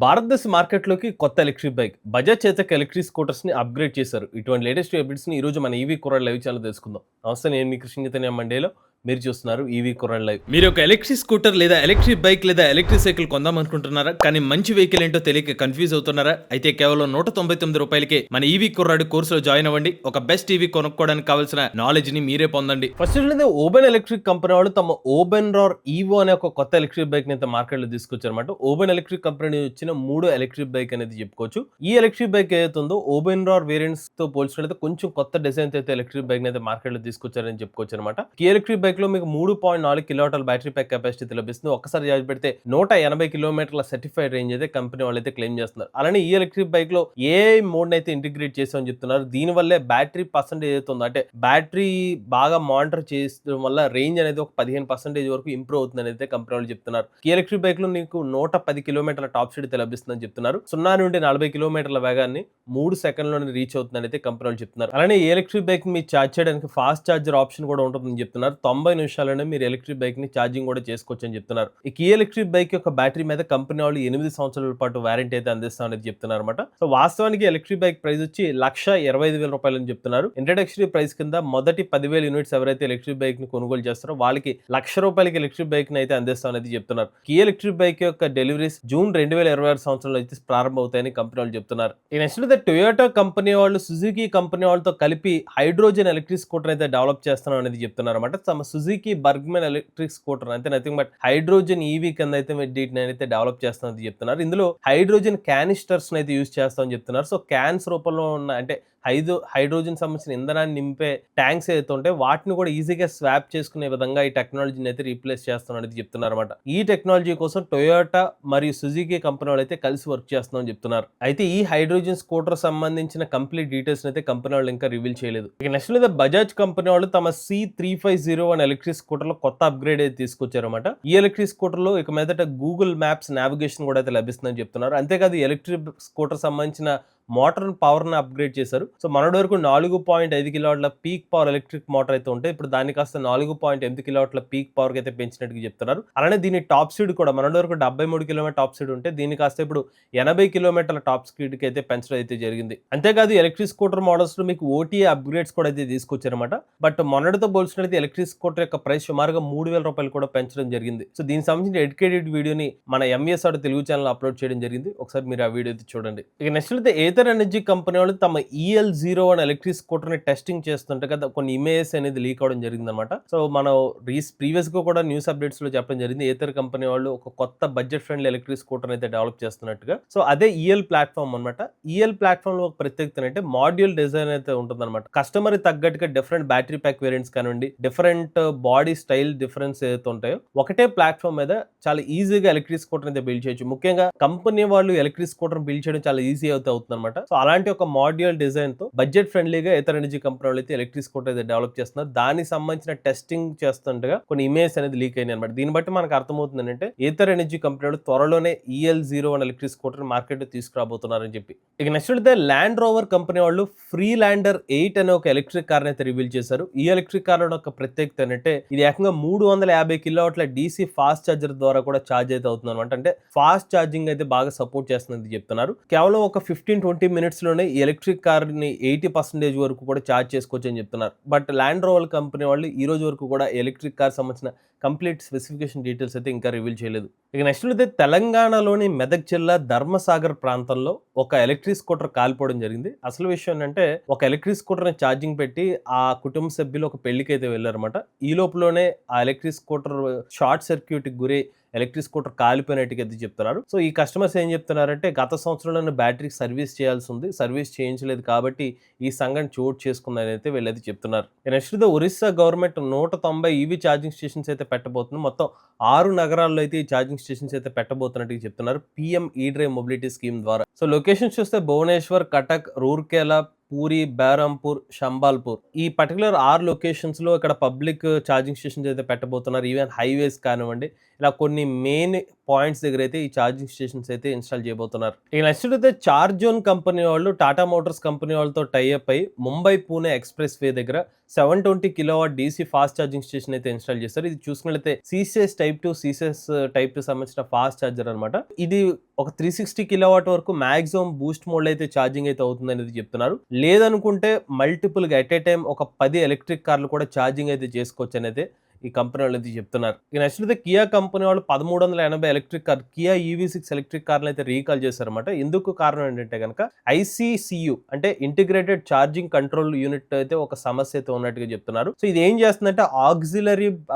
భారతదేశ మార్కెట్‌లోకి కొత్త electric bike Bajaj Chetak electric స్కూటర్స్‌ని అప్‌గ్రేడ్ చేశారు. ఇటువంటి లేటెస్ట్ అప్‌డేట్స్‌ని ఈరోజు మన ఈవీ కుర్రాడు లైవ్ ఛానెల్‌లో తెలుసుకుందాం. నమస్తే, నేను మీ కృష్ణ చైతన్య మండేలో. మీరు చూస్తున్నారు ఈవీ కుర్రాడు లైవ్. మీరు ఒక ఎలక్ట్రిక్ స్కూటర్ లేదా ఎలక్ట్రిక్ బైక్ లేదా ఎలక్ట్రిక్ సైకిల్ కొందాం అనుకుంటున్నారా? కానీ మంచి వెహికల్ ఏంటో తెలియక కన్ఫ్యూజ్ అవుతున్నారా? అయితే కేవలం రూ. 199 మన ఈవీ కుర్రాడు కోర్సులో జాయిన్ అవ్వండి. ఒక బెస్ట్ ఈవీ కొనుక్కోవడానికి కావాల్సిన నాలెడ్జ్ ని మీరే పొందండి. ఫస్ట్ ఏంటంటే ఓబెన్ ఎలక్ట్రిక్ కంపెనీ వాళ్ళు తమ ఓబెన్ రార్ ఈవో అనే ఒక కొత్త ఎలక్ట్రిక్ బైక్ ని అయితే మార్కెట్లో తీసుకొచ్చారన్నమాట. ఓబెన్ ఎలక్ట్రిక్ కంపెనీ వచ్చిన మూడో ఎలక్ట్రిక్ బైక్ అనేది చెప్పుకోవచ్చు. ఈ ఎలక్ట్రిక్ బైక్ ఏదైతే ఉందో ఓబెన్ రార్ వేరియంట్స్ తో పోల్చుకుంటే కొంచెం కొత్త డిజైన్ అయితే ఎలక్ట్రిక్ బైక్ అయితే మార్కెట్లో తీసుకొచ్చారని చెప్పుకోవచ్చు అనమాట. ఈ ఎలక్ట్రిక్ బైక్ లో మీకు 3.4 కిలోవాట్ల బ్యాటరీ ప్యాక్ కెపాసిటీ లభిస్తుంది. ఒక్కసారి చార్జ్ పెడితే 180 కిలోమీటర్ల సర్టిఫైడ్ రేంజ్ అయితే కంపెనీ వాళ్ళు అయితే క్లెయిమ్ చేస్తున్నారు. అలానే ఈ ఎలక్ట్రిక్ బైక్ లో ఏఐ మోడ్ అయితే ఇంటిగ్రేట్ చేసామని చెప్తున్నారు. దీని వల్లే బ్యాటరీ పర్సెంటేజ్ ఏదైతే ఉందో, అంటే బ్యాటరీ బాగా మానిటర్ చేయడం వల్ల రేంజ్ అనేది ఒక 15% వరకు ఇంప్రూవ్ అవుతుందని అయితే కంపెనీ వాళ్ళు చెప్తున్నారు. ఈ ఎలక్ట్రిక్ బైక్ లో నీకు 110 కిలోమీటర్ల టాప్ స్పీడ్ అయితే లభిస్తుందని చెప్తున్నారు. 0 నుండి 40 కిలోమీటర్ల వేగాన్ని 3 సెకండ్లోనే రీచ్ అవుతుందని అయితే కంపెనీ వాళ్ళు చెప్తున్నారు. అలానే ఈ ఎలక్ట్రిక్ బైక్ మీరు ఛార్జ్ చేయడానికి ఫాస్ట్ ఛార్జర్ ఆప్షన్ కూడా ఉంటుందని చెప్తున్నారు. 90 నిమిషాల్లోనే మీరు ఎలక్ట్రిక్ బైక్ ని ఛార్జింగ్ కూడా చేసుకోవచ్చు అని చెప్తున్నారు. ఈ ఎలక్ట్రిక్ బైక్ యొక్క బ్యాటరీ మీద కంపెనీ వాళ్ళు 8 సంవత్సరాల పాటు వారంటీ అయితే అందిస్తామని చెప్తున్నారు అనమాట. సో వాస్తవానికి ఎలక్ట్రిక్ బైక్ ప్రైస్ వచ్చి రూ. 1,25,000 అని చెప్తున్నారు. ఇంట్రడక్టరీ ప్రైస్ కింద మొదటి 10,000 యూనిట్స్ ఎవరైతే ఎలక్ట్రిక్ బైక్ ని కొనుగోలు చేస్తారో వాళ్ళకి రూ. 1,00,000 ఎలక్ట్రిక్ బైక్ ని అయితే అందిస్తామని చెప్తున్నారు. ఈ ఎలక్ట్రిక్ బైక్ యొక్క డెలివరీస్ జూన్ 2026 సంవత్సరంలో అయితే ప్రారంభమవుతాయని కంపెనీ వాళ్ళు చెప్తున్నారు. ఈ నెక్స్ట్ టొయోటా కంపెనీ వాళ్ళు సుజుకి కంపెనీ వాళ్ళతో కలిపి హైడ్రోజన్ ఎలక్ట్రిక్ స్కూటర్ అయితే డెవలప్ చేస్తున్నాం అనేది చెప్తున్నారు అనమాట. తమ సుజుకి బర్గ్మెన్ ఎలక్ట్రిక్ స్కూటర్ అయితే నథింగ్ బట్ హైడ్రోజన్ ఈవీ కింద అయితే వీటిని అయితే డెవలప్ చేస్తామని చెప్తున్నారు. ఇందులో హైడ్రోజన్ క్యానిస్టర్స్ అయితే యూజ్ చేస్తామని చెప్తున్నారు. సో క్యాన్స్ రూపంలో ఉన్న, అంటే హైడ్రోజన్ సంబంధించిన ఇంధనాన్ని నింపే ట్యాంక్స్ ఏదైతే ఉంటాయి వాటిని కూడా ఈజీగా స్వాప్ చేసుకునే విధంగా ఈ టెక్నాలజీని అయితే రీప్లేస్ చేస్తామని చెప్తున్నారు అనమాట. ఈ టెక్నాలజీ కోసం టొయోటా మరియు సుజుకి కంపెనీ వాళ్ళు అయితే కలిసి వర్క్ చేస్తామని చెప్తున్నారు. అయితే ఈ హైడ్రోజన్ స్కూటర్ సంబంధించిన కంప్లీట్ డీటెయిల్స్ అయితే కంపెనీ వాళ్ళు ఇంకా రివీల్ చేయలేదు. ఇక నెక్స్ట్ మీద బజాజ్ కంపెనీ వాళ్ళు తమ C3501 ఎలక్ట్రిక్ స్కూటర్ లో కొత్త అప్గ్రేడ్ అయితే తీసుకొచ్చారన్నమాట. ఈ ఎలక్ట్రిక్ స్కూటర్ లో ఇక మీదట గూగుల్ మ్యాప్స్ నావిగేషన్ కూడా అయితే లభిస్తుందని చెప్తున్నారు. అంతేకాదు ఎలక్ట్రిక్ స్కూటర్ సంబంధించిన మోటార్ పవర్ ని అప్గ్రేడ్ చేశారు. సో మనటి వరకు 4.5 కిలోవాట్ల పీక్ పవర్ ఎలక్ట్రిక్ మోటార్ అయితే ఉంటే ఇప్పుడు దాన్ని కాస్త 4.8 కిలోవాట్ల పీక్ పవర్ అయితే పెంచినట్టు చెప్తున్నారు. అలానే దీని టాప్ స్పీడ్ కూడా మనటి వరకు 73 కిలోమీటర్ టాప్ స్పీడ్ ఉంటే దీన్ని కాస్త ఇప్పుడు 80 కిలోమీటర్ల టాప్ స్పీడ్ కి అయితే పెంచడం అయితే జరిగింది. అంతేకాదు ఎలక్ట్రిక్ స్కూటర్ మోడల్స్ లో మీకు ఓటీఏ అప్గ్రేడ్స్ కూడా అయితే తీసుకొచ్చారన్నమాట. బట్ మొన్నటితో పోల్చినట్లయితే ఎలక్ట్రిక్ స్కూటర్ యొక్క ప్రైస్ సుమారుగా రూ. 3,000 కూడా పెంచడం జరిగింది. సో దీనికి సంబంధించిన ఎడ్యుకేటెడ్ వీడియోని మన MS R Telugu channel upload చేయడం జరిగింది. ఒకసారి మీరు ఆ వీడియో అయితే చూడండి. ఇక నెక్స్ట్ అయితే ఏథర్ ఎనర్జీ కంపెనీ వాళ్ళు తమ EL01 ఎలక్ట్రిక్ స్కూటర్ ని టెస్టింగ్ చేస్తుంటే కదా కొన్ని ఇమేజెస్ అనేది లీక్ అవడం జరిగింది అనమాట. సో మనం ప్రీవియస్ గా కూడా న్యూస్ అప్డేట్స్ లో చెప్పడం జరిగింది. ఏథర్ కంపెనీ వాళ్ళు ఒక కొత్త బడ్జెట్ ఫ్రెండ్లీ ఎలక్ట్రిక్ స్కూటర్ అయితే డెవలప్ చేస్తున్నట్టుగా. సో అదే EL ప్లాట్ఫామ్ అనమాట. EL ప్లాట్ఫామ్ లో ఒక ప్రత్యేకత అంటే మాడ్యూల్ డిజైన్ అయితే ఉంటుందన్నమాట. కస్టమర్ తగ్గట్టుగా డిఫరెంట్ బ్యాటరీ ప్యాక్ వేరియంట్స్ కానివ్వండి, డిఫరెంట్ బాడీ స్టైల్ డిఫరెన్స్ ఏదైతే ఉంటాయో ఒకటే ప్లాట్ఫామ్ మీద చాలా ఈజీగా ఎలక్ట్రిక్ స్కూటర్ అయితే బిల్డ్ చేయొచ్చు. ముఖ్యంగా కంపెనీ వాళ్ళు ఎలక్ట్రిక్ స్కూటర్ బిల్డ్ చేయడం చాలా ఈజీ అయితే అవుతుంది అనమాట. సో అలాంటి ఒక మాడ్యూల్ డిజైన్ తో బడ్జెట్ ఫ్రెండ్లీగా ఏథర్ ఎనర్జీ కంపెనీ వాళ్ళు అయితే ఎలక్ట్రిక్ స్కూటర్ అయితే డెవలప్ చేస్తున్నారు. దానికి సంబంధించిన టెస్టింగ్ చేస్తుండగా కొన్ని ఇమేజ్ అనేది లీక్ అయినాయి అనమాట. దీన్ని బట్టి మనకు అర్థమవుతుంది అంటే ఏథర్ ఎనర్జీ కంపెనీ వాళ్ళు త్వరలోనే EL01 ఎలక్ట్రిక్ స్కూటర్ మార్కెట్ తీసుకురాబోతున్నారని చెప్పి. ఇక నెక్స్ట్ అయితే ల్యాండ్ రోవర్ కంపెనీ వాళ్ళు ఫ్రీలాండర్ 8 అనే ఒక ఎలక్ట్రిక్ కార్ అయితే రివీల్ చేశారు. ఈ ఎలక్ట్రిక్ కార్ యొక్క ప్రత్యేకత ఏంటంటే ఇది ఏకంగా 350 కిలోవాట్ల DC ఫాస్ట్ ఛార్జర్ ద్వారా కూడా ఛార్జ్ అయితే అవుతుంది అనమాట. అంటే ఫాస్ట్ ఛార్జింగ్ అయితే బాగా సపోర్ట్ చేస్తుంది చెప్తున్నారు. కేవలం ఒక 15-20 మినిట్స్ లోనే ఈ ఎలక్ట్రిక్ కార్ ని 80% వరకు కూడా ఛార్జ్ చేసుకోవచ్చు అని చెప్తున్నారు. బట్ ల్యాండ్ రోవర్ కంపెనీ వాళ్ళు ఈ రోజు వరకు కూడా ఎలక్ట్రిక్ కార్ సంబంధించిన కంప్లీట్ స్పెసిఫికేషన్ డీటెయిల్స్ అయితే ఇంకా రివీల్ చేయలేదు. ఇక నెక్స్ట్ అయితే తెలంగాణలోని మెదక్ జిల్లా ధర్మసాగర్ ప్రాంతంలో ఒక ఎలక్ట్రిక్ స్కూటర్ కాలిపోవడం జరిగింది. అసలు విషయం ఏంటంటే ఒక ఎలక్ట్రిక్ స్కూటర్ ని ఛార్జింగ్ పెట్టి ఆ కుటుంబ సభ్యులు ఒక పెళ్లికి అయితే వెళ్లారన్నమాట. ఈ లోపలనే ఆ ఎలక్ట్రిక్ స్కూటర్ షార్ట్ సర్క్యూట్ కి గురి ఎలక్ట్రిక్ స్కూటర్ కాలిపోయినట్టుగా అయితే చెప్తున్నారు. సో ఈ కస్టమర్స్ ఏం చెప్తున్నారంటే గత సంవత్సరంలో బ్యాటరీ సర్వీస్ చేయాల్సి ఉంది, సర్వీస్ చేయించలేదు కాబట్టి ఈ సంఘటన చోటు చేసుకుందని అయితే వీళ్ళైతే చెప్తున్నారు. Next Orissa government 190 EV charging stations అయితే పెట్టబోతుంది. మొత్తం 6 నగరాల్లో అయితే ఈ ఛార్జింగ్ స్టేషన్స్ అయితే పెట్టబోతున్నట్టు చెప్తున్నారు PM E-Drive మొబిలిటీ స్కీమ్ ద్వారా. సో లొకేషన్స్ చూస్తే భువనేశ్వర్, కటక్, రూర్కేలా, పూరి, బేరంపూర్, శంబాల్పూర్ ఈ పర్టికులర్ 6 లొకేషన్స్ లో ఇక్కడ పబ్లిక్ ఛార్జింగ్ స్టేషన్స్ అయితే పెట్టబోతున్నారు. ఈవెన్ హైవేస్ కానివ్వండి, ఇలా కొన్ని మెయిన్ పాయింట్స్ దగ్గర అయితే ఈ ఛార్జింగ్ స్టేషన్స్ అయితే ఇన్స్టాల్ చేయబోతున్నారు. ఇక నెక్స్ట్ అయితే చార్జోన్ కంపెనీ వాళ్ళు టాటా మోటార్స్ కంపెనీ వాళ్ళతో టైఅప్ అయి ముంబై పూణే ఎక్స్ప్రెస్ వే దగ్గర 720 kilowatt DC fast charging station అయితే ఇన్స్టాల్ చేస్తారు. ఇది చూసుకున్నట్లయితే సీసీఎస్ టైప్ 2 సీసీఎస్ టైప్ 2 సంబంధించిన ఫాస్ట్ ఛార్జర్ అనమాట. ఇది ఒక 360 కిలోవాట్ వరకు మాక్సిమం బూస్ట్ మోడ్ అయితే ఛార్జింగ్ అయితే అవుతుంది అనేది చెప్తున్నారు. లేదనుకుంటే మల్టిపుల్ గా ఎట్ ఏ టైం ఒక 10 ఎలక్ట్రిక్ కార్లు కూడా ఛార్జింగ్ అయితే చేసుకోవచ్చు అనేది ఈ కంపెనీ వాళ్ళు అయితే చెప్తున్నారు. ఇక నెక్స్ట్ అయితే కియా కంపెనీ వాళ్ళు 1380 electric car Kia EV6 electric కార్లు అయితే రీకాల్ చేశారన్నమాట. ఎందుకు కారణం ఏంటంటే కనుక ICCU అంటే ఇంటిగ్రేటెడ్ ఛార్జింగ్ కంట్రోల్ యూనిట్ అయితే ఒక సమస్య అయితే ఉన్నట్టుగా చెప్తున్నారు. సో ఇది ఏం చేస్తుందంటే ఆక్సిలరీ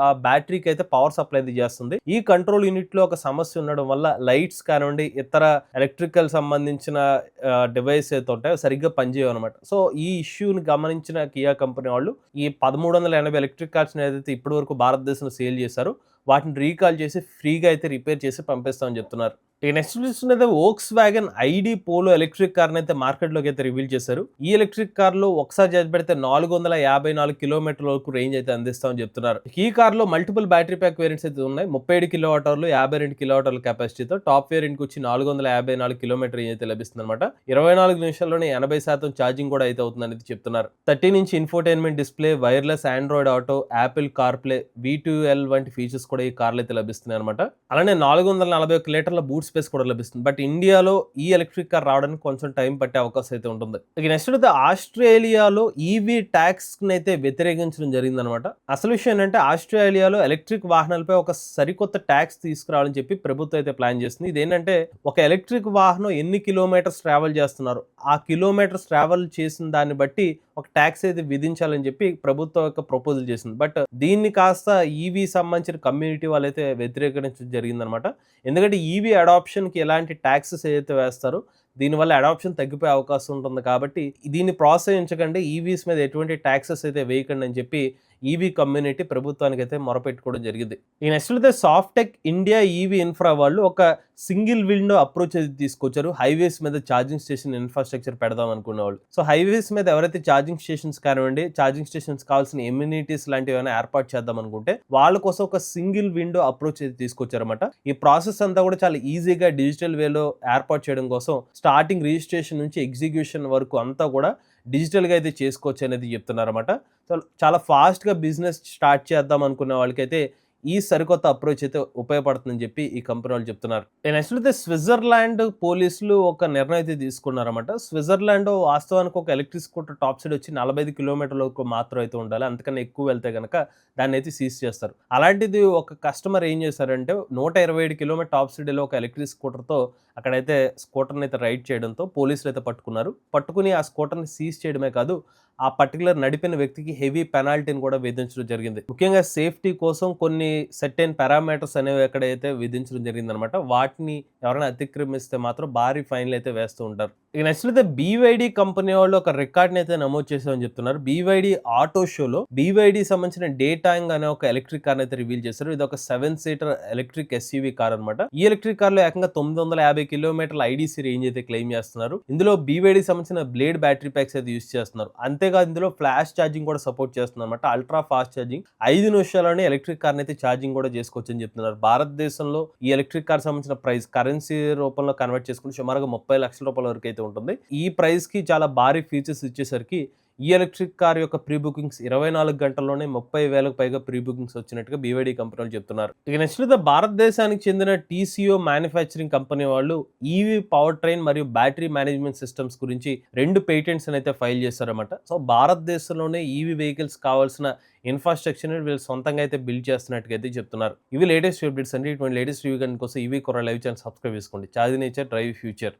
బ్యాటరీకి అయితే పవర్ సప్లై అయితే చేస్తుంది. ఈ కంట్రోల్ యూనిట్ లో ఒక సమస్య ఉండడం వల్ల లైట్స్ కానివ్వండి ఇతర ఎలక్ట్రికల్ సంబంధించిన డివైస్ అయితే ఉంటాయో సరిగ్గా పనిచేయవు అనమాట. సో ఈ ఇష్యూని గమనించిన కియా కంపెనీ వాళ్ళు ఈ 1380 ఎలక్ట్రిక్ కార్స్ ఏదైతే ఇప్పటి వరకు భారతదేశంలో సేల్ చేశారు వాటిని రీకాల్ చేసి ఫ్రీగా అయితే రిపేర్ చేసి పంపిస్తామని చెప్తున్నారు. ఇక నెక్స్ట్ చూస్తున్నది Volkswagen ID Polo electric car అయితే మార్కెట్ లోకి అయితే రివీల్ చేశారు. ఈ ఎలక్ట్రిక్ కార్ లో ఒకసారి ఛార్జ్ పెడితే 454 కిలోమీటర్ల వరకు రేంజ్ అయితే అందిస్తామని చెప్తున్నారు. ఈ కార్ లో మల్టిపుల్ బ్యాటరీ ప్యాక్ వేరియంట్స్ అయితే ఉన్నాయి. 37 కిలోవాట్ అవర్లు 52 కిలోవాట్ అవర్ల కెపాసిటీతో టాప్ వేరియంట్ కి వచ్చి 454 కిలోమీటర్ రేంజ్ అయితే లభిస్తుంది అనమాట. 24 నిమిషాల్లోనే 80% ఛార్జింగ్ కూడా అయితే అవుతుంది అనేది చెప్తున్నారు. 13 inch infotainment display, wireless Android auto, Apple CarPlay, V2L వంటి ఫీచర్స్ కూడా ఈ కార్లు అయితే లభిస్తున్నాయి అనమాట. అలానే 441 లీటర్ల బూట్ స్పేస్ కూడా లభిస్తుంది. బట్ ఇండియాలో ఈ ఎలక్ట్రిక్ కార్ రావడానికి కొంచెం టైం పట్టే అవకాశం అయితే ఉంటుంది. ఇక నెక్స్ట్ అయితే ఆస్ట్రేలియాలో EV ట్యాక్స్ అయితే వ్యతిరేకించడం జరిగింది అనమాట. అసలు విషయం ఏంటంటే ఆస్ట్రేలియాలో ఎలక్ట్రిక్ వాహనాలపై ఒక సరికొత్త ట్యాక్స్ తీసుకురావాలని చెప్పి ప్రభుత్వం అయితే ప్లాన్ చేస్తుంది. ఇదేంటంటే ఒక ఎలక్ట్రిక్ వాహనం ఎన్ని కిలోమీటర్స్ ట్రావెల్ చేస్తున్నారు ఆ కిలోమీటర్స్ ట్రావెల్ చేసిన దాన్ని బట్టి ఒక ట్యాక్స్ అయితే విధించాలని చెప్పి ప్రభుత్వం యొక్క ప్రపోజల్ చేసింది. బట్ దీన్ని కాస్త EV సంబంధించిన కమ్యూనిటీ వాళ్ళైతే వ్యతిరేకించడం జరిగిందనమాట. ఎందుకంటే EV అడాప్షన్కి ఎలాంటి ట్యాక్సెస్ ఏదైతే వేస్తారో దీనివల్ల అడాప్షన్ తగ్గిపోయే అవకాశం ఉంటుంది. కాబట్టి దీన్ని ప్రోత్సహించకండి, EVs మీద ఎటువంటి ట్యాక్సెస్ అయితే వేయకండి అని చెప్పి EV కమ్యూనిటీ ప్రభుత్వానికి అయితే మొరపెట్టుకోవడం జరిగింది. ఈ నెక్స్ట్ అయితే సాఫ్టెక్ ఇండియా EV ఇన్ఫ్రా వాళ్ళు ఒక సింగిల్ విండో అప్రోచ్ అయితే తీసుకొచ్చారు. హైవేస్ మీద ఛార్జింగ్ స్టేషన్ ఇన్ఫ్రాస్ట్రక్చర్ పెడదాం అనుకునే వాళ్ళు. సో హైవేస్ మీద ఎవరైతే ఛార్జింగ్ స్టేషన్స్ కానివ్వండి ఛార్జింగ్ స్టేషన్స్ కావాల్సిన ఎమ్యూనిటీస్ లాంటివి ఏమైనా ఏర్పాటు చేద్దాం అనుకుంటే వాళ్ళ కోసం ఒక సింగిల్ విండో అప్రోచ్ అయితే తీసుకొచ్చారన్నమాట. ఈ ప్రాసెస్ అంతా కూడా చాలా ఈజీగా డిజిటల్ వేలో ఏర్పాటు చేయడం కోసం స్టార్టింగ్ రిజిస్ట్రేషన్ నుంచి ఎగ్జిక్యూషన్ వరకు అంతా కూడా డిజిటల్గా అయితే చేసుకోవచ్చు అనేది చెప్తున్నారన్నమాట. సో చాలా ఫాస్ట్గా బిజినెస్ స్టార్ట్ చేద్దాం అనుకునే వాళ్ళకైతే ఈ సరికొత్త అప్రోచ్ అయితే ఉపయోగపడుతుందని చెప్పి ఈ కంపెనీ వాళ్ళు చెప్తున్నారు. నెక్స్ట్ అయితే స్విట్జర్లాండ్ పోలీసులు ఒక నిర్ణయం అయితే తీసుకున్నారన్నమాట. స్విట్జర్లాండ్ వాస్తవానికి ఒక ఎలక్ట్రిక్ స్కూటర్ టాప్ సైడ్ వచ్చి 45 కిలోమీటర్ల వరకు మాత్రం అయితే ఉండాలి. అంతకన్నా ఎక్కువ వెళ్తే కనుక దాన్ని అయితే సీజ్ చేస్తారు. అలాంటిది ఒక కస్టమర్ ఏం చేశారంటే 127 కిలోమీటర్ టాప్ స్పీడ్లో ఒక ఎలక్ట్రిక్ స్కూటర్తో అక్కడైతే స్కూటర్ని అయితే రైడ్ చేయడంతో పోలీసులు అయితే పట్టుకున్నారు. పట్టుకుని ఆ స్కూటర్ని సీజ్ చేయడమే కాదు ఆ పర్టికులర్ నడిపిన వ్యక్తికి హెవీ పెనాల్టీని కూడా విధించడం జరిగింది. ముఖ్యంగా సేఫ్టీ కోసం కొన్ని సెర్టైన్ పారామీటర్స్ అనేవి ఎక్కడైతే విధించడం జరిగింది అనమాట. వాటిని ఎవరైనా అతిక్రమిస్తే మాత్రం భారీ ఫైన్లు అయితే వేస్తూ ఉంటారు. ఇక నెక్స్ట్ అయితే BYD కంపెనీ వాళ్ళు ఒక రికార్డ్ని అయితే నమోదు చేశామని చెప్తున్నారు. BYD ఆటో షోలో BYD సంబంధించిన డేటాంగ్ అనే ఒక ఎలక్ట్రిక్ కార్ అయితే రివీల్ చేశారు. ఇది ఒక 7 సీటర్ ఎలక్ట్రిక్ SUV కార్ అనమాట. ఈ ఎలక్ట్రిక్ కార్ లో ఏకంగా 950 కిలోమీటర్ల IDC రేంజ్ అయితే క్లెయిమ్ చేస్తున్నారు. ఇందులో BYD సంబంధించిన బ్లేడ్ బ్యాటరీ ప్యాక్స్ అయితే యూస్ చేస్తున్నారు. అంతేకాదు ఇందులో ఫ్లాష్ ఛార్జింగ్ కూడా సపోర్ట్ చేస్తున్నారు అనమాట. అల్ట్రా ఫాస్ట్ ఛార్జింగ్ 5 నిమిషాల్లోనే ఎలక్ట్రిక్ కార్ అయితే ఛార్జింగ్ కూడా చేసుకోవచ్చు అని చెప్తున్నారు. భారతదేశంలో ఈ ఎలక్ట్రిక్ కార్ సంబంధించిన ప్రైస్ కరెన్సీ రూపంలో కన్వర్ట్ చేసుకుని సుమారుగా 30 లక్షల రూపాయల వరకు అయితే ఉంటుంది. ఈ ప్రైస్ కి చాలా భారీ ఫీచర్స్ ఇచ్చేసరికి ఈ ఎలక్ట్రిక్ కార్ యొక్క ప్రీ బుకింగ్స్ 24 గంటల్లోనే 30,000కు పైగా ప్రీ బుకింగ్స్ వచ్చినట్టుగా BYD కంపెనీలు చెప్తున్నారు. ఇక నెక్స్ట్ భారతదేశానికి చెందిన TCO మ్యానుఫ్యాక్చరింగ్ కంపెనీ వాళ్ళు EV పవర్ ట్రైన్ మరియు బ్యాటరీ మేనేజ్మెంట్ సిస్టమ్స్ గురించి 2 పేటెంట్స్ అయితే ఫైల్ చేశారన్నమాట. సో భారతదేశంలోనే EV వెహికల్స్ కావాల్సిన ఇన్ఫ్రాస్ట్రక్చర్ వీళ్ళు సొంతంగా అయితే బిల్డ్ చేస్తున్నట్టుగా అయితే చెప్తున్నారు. ఇవి లేటెస్ట్ అప్డేట్స్ అండి. ఇటువంటి లేటెస్ట్ రివ్యూ కోసం EV కొర లైవ్ ఛానల్ సబ్స్క్రైబ్ చేసుకోండి. చాది నేచర్ డ్రైవ్ ఫ్యూచర్.